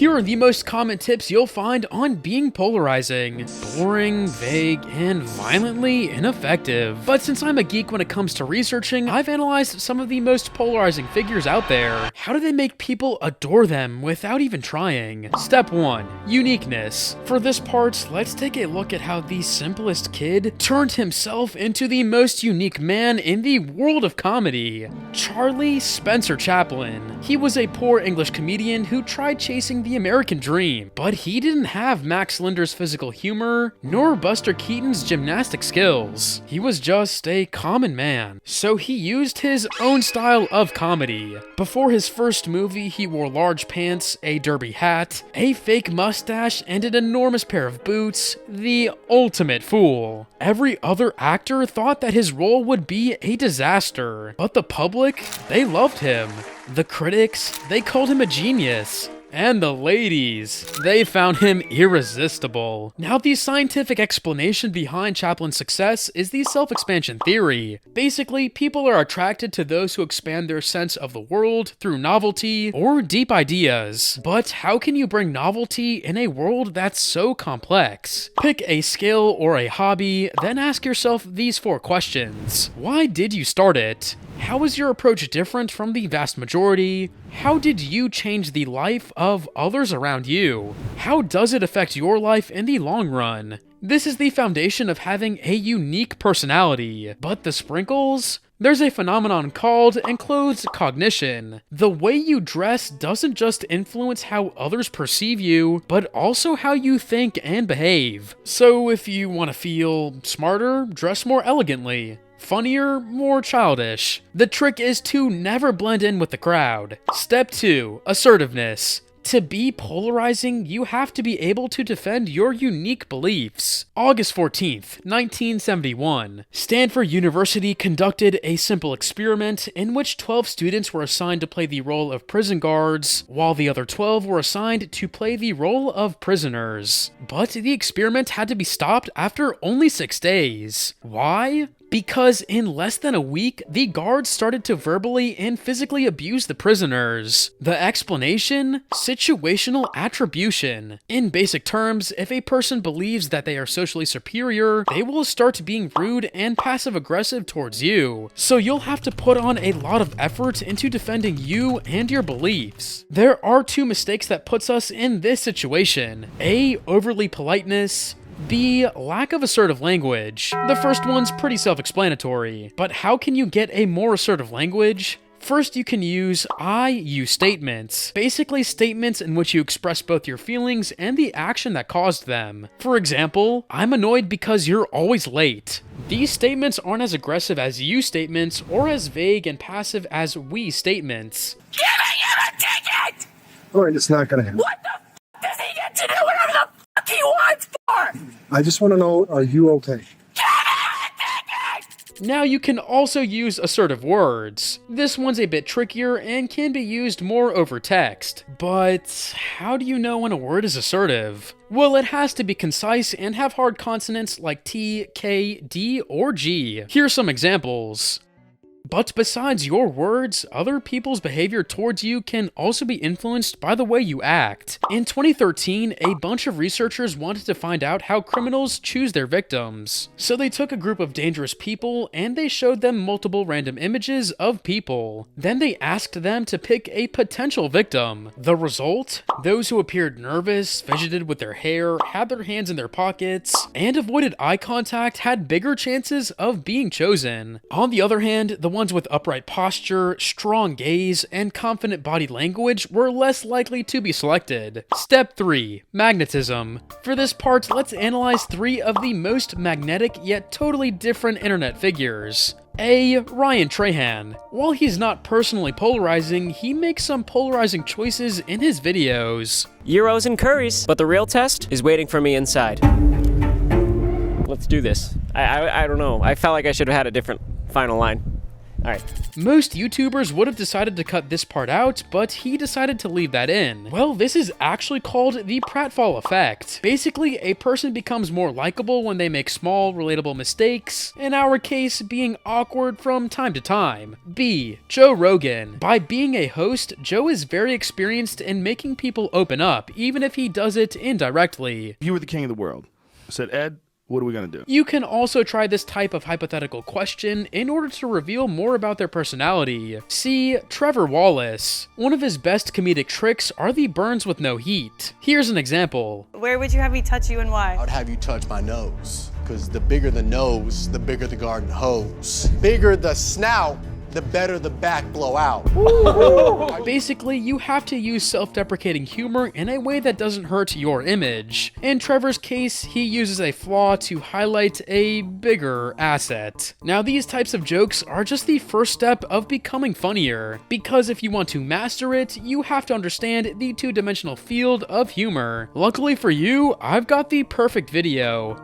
Here are the most common tips you'll find on being polarizing. Boring, vague, and violently ineffective. But since I'm a geek when it comes to researching, I've analyzed some of the most polarizing figures out there. How do they make people adore them without even trying? Step 1. Uniqueness. For this part, let's take a look at how the simplest kid turned himself into the most unique man in the world of comedy. Charlie Spencer Chaplin. He was a poor English comedian who tried chasing the American dream, but he didn't have Max Linder's physical humor, nor Buster Keaton's gymnastic skills. He was just a common man, so he used his own style of comedy. Before his first movie, he wore large pants, a derby hat, a fake mustache, and an enormous pair of boots, the ultimate fool. Every other actor thought that his role would be a disaster, but the public, they loved him. The critics, they called him a genius. And the ladies, they found him irresistible. Now, the scientific explanation behind Chaplin's success is the self-expansion theory. Basically, people are attracted to those who expand their sense of the world through novelty or deep ideas. But how can you bring novelty in a world that's so complex? Pick a skill or a hobby, then ask yourself these 4 questions. Why did you start it? How is your approach different from the vast majority? How did you change the life of others around you? How does it affect your life in the long run? This is the foundation of having a unique personality. But the sprinkles? There's a phenomenon called enclosed cognition. The way you dress doesn't just influence how others perceive you, but also how you think and behave. So if you want to feel smarter, dress more elegantly. Funnier, more childish. The trick is to never blend in with the crowd. Step 2. Assertiveness. To be polarizing, you have to be able to defend your unique beliefs. August 14th, 1971. Stanford University conducted a simple experiment in which 12 students were assigned to play the role of prison guards, while the other 12 were assigned to play the role of prisoners. But the experiment had to be stopped after only 6 days. Why? Because in less than a week, the guards started to verbally and physically abuse the prisoners. The explanation? Situational attribution. In basic terms, if a person believes that they are socially superior, they will start being rude and passive-aggressive towards you. So you'll have to put on a lot of effort into defending you and your beliefs. There are 2 mistakes that puts us in this situation. A. Overly politeness. B. Lack of assertive language. The first one's pretty self-explanatory, but how can you get a more assertive language? First, you can use I-you statements. Basically, statements in which you express both your feelings and the action that caused them. For example, I'm annoyed because you're always late. These statements aren't as aggressive as you statements or as vague and passive as we statements. Giving him a ticket! Alright, it's not gonna happen. What the f does he get to do whatever the f he wants for? I just want to know, are you okay? Now you can also use assertive words. This one's a bit trickier and can be used more over text. But how do you know when a word is assertive? Well, it has to be concise and have hard consonants like T, K, D, or G. Here's some examples. But besides your words, other people's behavior towards you can also be influenced by the way you act. In 2013, a bunch of researchers wanted to find out how criminals choose their victims. So they took a group of dangerous people and they showed them multiple random images of people. Then they asked them to pick a potential victim. The result? Those who appeared nervous, fidgeted with their hair, had their hands in their pockets, and avoided eye contact had bigger chances of being chosen. On the other hand, the ones with upright posture, strong gaze, and confident body language were less likely to be selected. Step 3. Magnetism. For this part, let's analyze 3 of the most magnetic yet totally different internet figures. A. Ryan Trahan. While he's not personally polarizing, he makes some polarizing choices in his videos. Euros and curries, but the real test is waiting for me inside. Let's do this. I don't know. I felt like I should have had a different final line. Alright. Most YouTubers would have decided to cut this part out, but he decided to leave that in. Well, this is actually called the pratfall effect. Basically, a person becomes more likable when they make small, relatable mistakes, in our case, being awkward from time to time. B. Joe Rogan. By being a host, Joe is very experienced in making people open up, even if he does it indirectly. If you were the king of the world, I said, Ed, what are we going to do? You can also try this type of hypothetical question in order to reveal more about their personality. See Trevor Wallace. One of his best comedic tricks are the burns with no heat. Here's an example. Where would you have me touch you and why? I would have you touch my nose, because the bigger the nose, the bigger the garden hose. Bigger the snout, the better the back blow out. Basically, you have to use self-deprecating humor in a way that doesn't hurt your image. In Trevor's case, he uses a flaw to highlight a bigger asset. Now, these types of jokes are just the first step of becoming funnier, because if you want to master it, you have to understand the two-dimensional field of humor. Luckily for you, I've got the perfect video.